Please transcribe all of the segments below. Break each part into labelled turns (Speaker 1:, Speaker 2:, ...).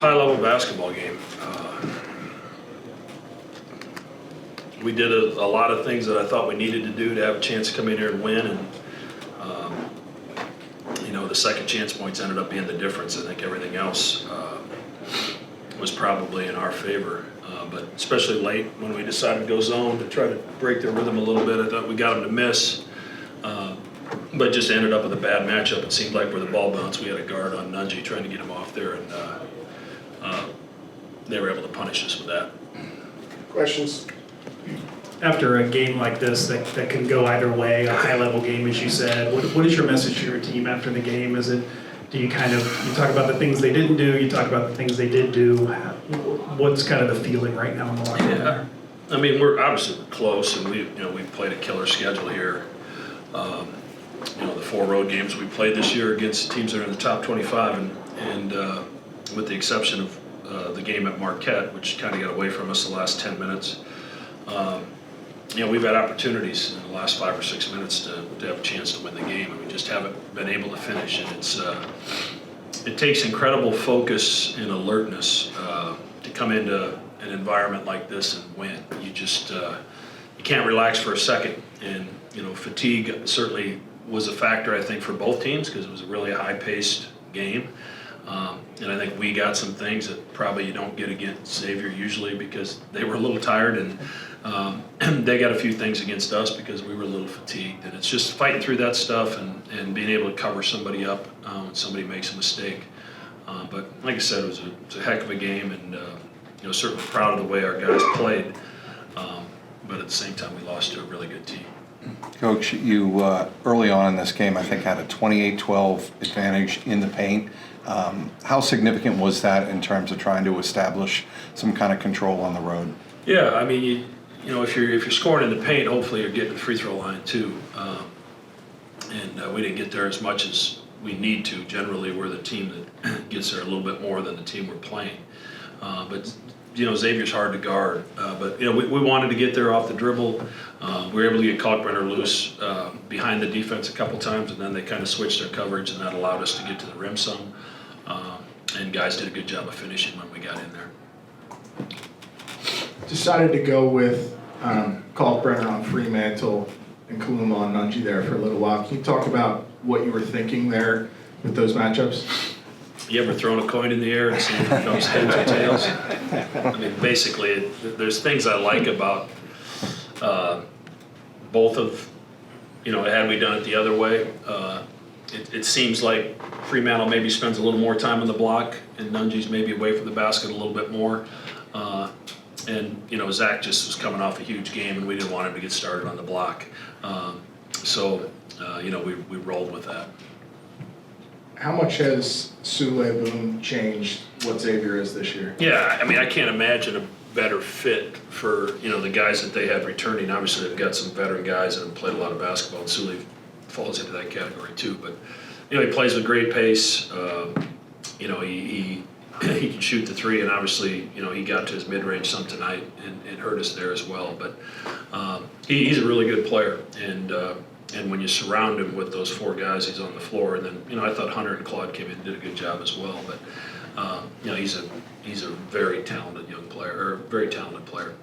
Speaker 1: High-level basketball game. We did a lot of things that I thought we needed to do to have a chance to come in here and win, and the second chance points ended up being the difference. I think everything else was probably in our favor, but especially late when we decided to go zone to try to break their rhythm a little bit. I thought we got them to miss, but just ended up with a bad matchup. It seemed like where the ball bounced, we had a guard on Nunji trying to get him off there, and they were able to punish us with that.
Speaker 2: Questions?
Speaker 3: After a game like this that can go either way, a high-level game, as you said, what is your message to your team after the game? Do you talk about the things they didn't do, you talk about the things they did do? What's kind of the feeling right now in the locker room there?
Speaker 1: I mean, we're obviously close, and we've played a killer schedule here. The 4 road games we played this year against teams that are in the top 25, and with the exception of the game at Marquette, which kind of got away from us the last 10 minutes. We've had opportunities in the last 5 or 6 minutes to have a chance to win the game, and we just haven't been able to finish. And it takes incredible focus and alertness to come into an environment like this and win. You just you can't relax for a second, and fatigue certainly was a factor, I think, for both teams, because it was a really high-paced game. And I think we got some things that probably you don't get against Xavier usually, because they were a little tired, and they got a few things against us because we were a little fatigued. And it's just fighting through that stuff and being able to cover somebody up when somebody makes a mistake. But like I said, it was a heck of a game, and certainly proud of the way our guys played. But at the same time, we lost to a really good team.
Speaker 4: Coach, you early on in this game, I think, had a 28-12 advantage in the paint. How significant was that in terms of trying to establish some kind of control on the road?
Speaker 1: Yeah, I mean, if you're scoring in the paint, hopefully you're getting the free throw line too. And we didn't get there as much as we need to. Generally, we're the team that gets there a little bit more than the team we're playing. But Xavier's hard to guard. But we wanted to get there off the dribble. We were able to get Kalkbrenner loose behind the defense a couple times, and then they kind of switched their coverage, and that allowed us to get to the rim some. And guys did a good job of finishing when we got in there.
Speaker 2: Decided to go with Kalkbrenner on Fremantle and Kaluma on Nunji there for a little while. Can you talk about what you were thinking there with those matchups?
Speaker 1: You ever thrown a coin in the air and seen if it comes heads or tails? I mean, basically, there's things I like about both of, had we done it the other way, it seems like Fremantle maybe spends a little more time on the block, and Nunji's maybe away from the basket a little bit more. And Zach just was coming off a huge game, and we didn't want him to get started on the block. So we rolled with that.
Speaker 2: How much has Sule Boone changed what Xavier is this year?
Speaker 1: Yeah, I mean, I can't imagine a better fit for, the guys that they have returning. Obviously, they've got some veteran guys that have played a lot of basketball, and Sule falls into that category too. But, he plays with great pace. He can shoot the three, and obviously, he got to his mid-range some tonight and hurt us there as well. But he's a really good player, and when you surround him with those 4 guys, he's on the floor. And then, I thought Hunter and Claude came in and did a good job as well. But, he's a very talented young player, or very talented player.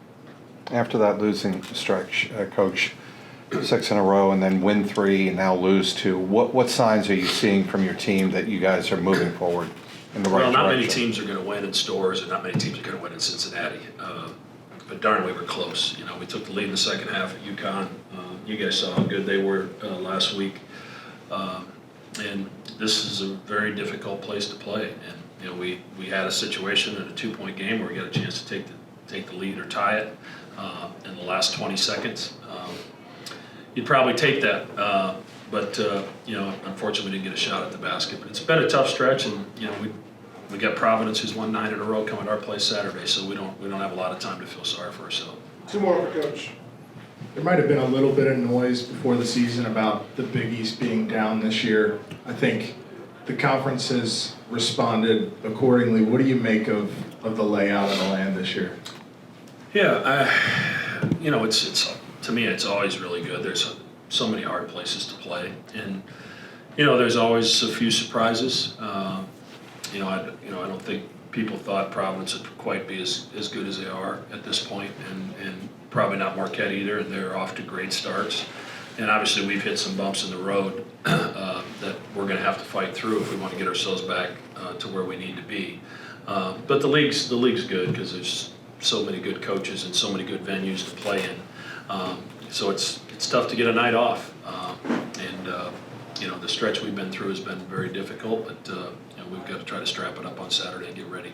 Speaker 4: After that losing stretch, Coach, 6 in a row and then win 3 and now lose 2, what signs are you seeing from your team that you guys are moving forward in the right direction?
Speaker 1: Well, not many teams are going to win in Stores, and not many teams are going to win in Cincinnati. But darn, we were close. We took the lead in the second half at UConn. You guys saw how good they were last week. And this is a very difficult place to play. And we had a situation in a 2-point game where we got a chance to take the lead or tie it in the last 20 seconds. You'd probably take that, but unfortunately we didn't get a shot at the basket. But it's been a tough stretch, and we got Providence, who's won 9 in a row, coming to our place Saturday, so we don't have a lot of time to feel sorry for ourselves.
Speaker 2: 2 more for Coach. There might have been a little bit of noise before the season about the Big East being down this year. I think the conference has responded accordingly. What do you make of the layout of the land this year?
Speaker 1: Yeah, it's to me, it's always really good. There's so many hard places to play, and there's always a few surprises. I don't think people thought Providence would quite be as good as they are at this point, and probably not Marquette either, and they're off to great starts. And obviously, we've hit some bumps in the road that we're going to have to fight through if we want to get ourselves back to where we need to be. But the league's good because there's so many good coaches and so many good venues to play in. So it's tough to get a night off. The stretch we've been through has been very difficult, but we've got to try to strap it up on Saturday and get ready.